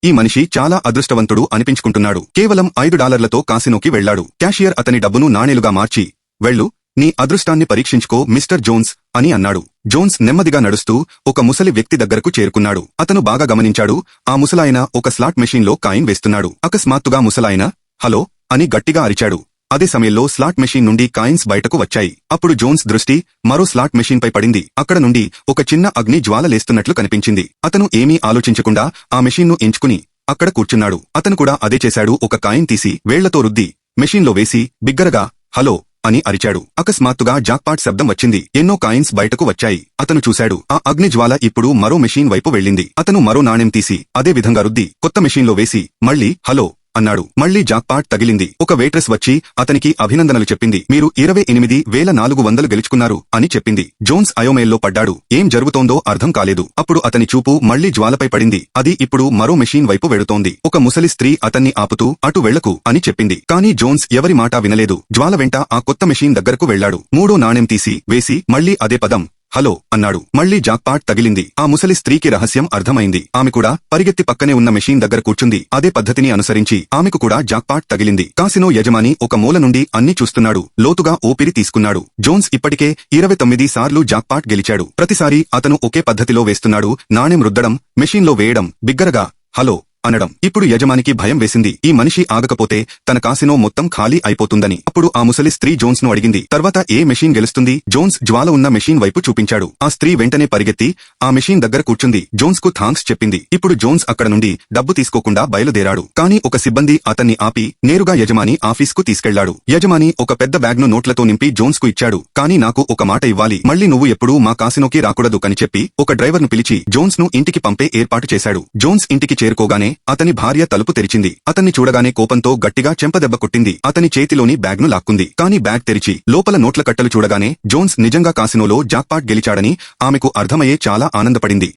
ఈ మనిషి చాలా అదృష్టవంతుడు అనిపించుకుంటున్నాడు. కేవలం $5తో కాసినోకి వెళ్లాడు. క్యాషియర్ అతని డబ్బును నాణేలుగా మార్చి, వెళ్ళు, నీ అదృష్టాన్ని పరీక్షించుకో మిస్టర్ జోన్స్ అని అన్నాడు. జోన్స్ నెమ్మదిగా నడుస్తూ ఒక ముసలి వ్యక్తి దగ్గరకు చేరుకున్నాడు. అతను బాగా గమనించాడు, ఆ ముసలాయన ఒక స్లాట్ మెషీన్లో కాయిన్ వేస్తున్నాడు. అకస్మాత్తుగా ముసలాయన హలో అని గట్టిగా అరిచాడు. అదే సమయంలో స్లాట్ మెషీన్ నుండి కాయిన్స్ బయటకు వచ్చాయి. అప్పుడు జోన్స్ దృష్టి మరో స్లాట్ మెషీన్ పై పడింది. అక్కడ నుండి ఒక చిన్న అగ్ని జ్వాల లేస్తున్నట్లు కనిపించింది. అతను ఏమీ ఆలోచించకుండా ఆ మెషీన్ను ఎంచుకుని అక్కడ కూర్చున్నాడు. అతను కూడా అదే చేశాడు. ఒక కాయిన్ తీసి వేళ్లతో రుద్ది మెషీన్లో వేసి బిగ్గరగా హలో అని అరిచాడు. అకస్మాత్తుగా జాక్పాట్ శబ్దం వచ్చింది. ఎన్నో కాయిన్స్ బయటకు వచ్చాయి. అతను చూశాడు, ఆ అగ్ని జ్వాల ఇప్పుడు మరో మెషీన్ వైపు వెళ్ళింది. అతను మరో నాణెం తీసి అదే విధంగా రుద్ది కొత్త మెషీన్లో వేసి మళ్లీ హలో అన్నాడు. మళ్లీ జాక్పాట్ తగిలింది. ఒక వేట్రెస్ వచ్చి అతనికి అభినందనలు చెప్పింది. మీరు 28,400 గెలుచుకున్నారు అని చెప్పింది. జోన్స్ అయోమయంలో పడ్డాడు. ఏం జరుగుతోందో అర్థం కాలేదు. అప్పుడు అతని చూపు మళ్లీ జ్వాలపై పడింది. అది ఇప్పుడు మరో మెషీన్ వైపు వెడుతోంది. ఒక ముసలి స్త్రీ అతన్ని ఆపుతూ అటు వెళ్లకు అని చెప్పింది. కానీ జోన్స్ ఎవరి మాట వినలేదు. జ్వాల వెంట ఆ కొత్త మెషీన్ దగ్గరకు వెళ్లాడు. మూడో నాణెం తీసి వేసి మళ్లీ అదే పదం హలో అన్నాడు. మళ్లీ జాక్పాట్ తగిలింది. ఆ ముసలి స్త్రీకి రహస్యం అర్థమైంది. ఆమె కూడా పరిగెత్తి పక్కనే ఉన్న మెషీన్ దగ్గర కూర్చుంది. అదే పద్ధతిని అనుసరించి ఆమెకు కూడా జాక్పాట్ తగిలింది. కాసినో యజమాని ఒక మూల నుండి అన్ని చూస్తున్నాడు. లోతుగా ఊపిరి తీసుకున్నాడు. జోన్స్ ఇప్పటికే 29 సార్లు జాక్పాట్ గెలిచాడు. ప్రతిసారి అతను ఒకే పద్ధతిలో వేస్తున్నాడు. నాణెం రుద్దడం, మెషీన్లో వేయడం, బిగ్గరగా హలో అనడం. ఇప్పుడు యజమానికి భయం వేసింది. ఈ మనిషి ఆగకపోతే తన కాసినో మొత్తం ఖాళీ అయిపోతుందని. అప్పుడు ఆ ముసలి స్త్రీ జోన్స్ ను అడిగింది, తర్వాత ఏ మెషీన్ గెలుస్తుంది? జోన్స్ జ్వాల ఉన్న మెషీన్ వైపు చూపించాడు. ఆ స్త్రీ వెంటనే పరిగెత్తి ఆ మెషీన్ దగ్గర కూర్చుంది. జోన్స్ కు థాంక్స్ చెప్పింది. ఇప్పుడు జోన్స్ అక్కడ నుండి డబ్బు తీసుకోకుండా బయలుదేరాడు. కానీ ఒక సిబ్బంది అతన్ని ఆపి నేరుగా యజమాని ఆఫీస్ కు తీసుకెళ్లాడు. యజమాని ఒక పెద్ద బ్యాగ్ ను నోట్లతో నింపి జోన్స్ కు ఇచ్చాడు. కానీ నాకు ఒక మాట ఇవ్వాలి, మళ్లీ నువ్వు ఎప్పుడూ మా కాసినోకి రాకూడదు అని చెప్పి ఒక డ్రైవర్ ను పిలిచి జోన్స్ ను ఇంటికి పంపే ఏర్పాటు చేశాడు. జోన్స్ ఇంటికి చేరుకోగానే అతని భార్య తలుపు తెరిచింది. అతన్ని చూడగానే కోపంతో గట్టిగా చెంపదెబ్బ కొట్టింది. అతని చేతిలోని బ్యాగ్ ను లాక్కుంది. కానీ బ్యాగ్ తెరిచి లోపల నోట్ల కట్టలు చూడగానే జోన్స్ నిజంగా కాసినోలో జాక్పాట్ గెలిచాడని ఆమెకు అర్థమయ్యే చాలా ఆనందపడింది.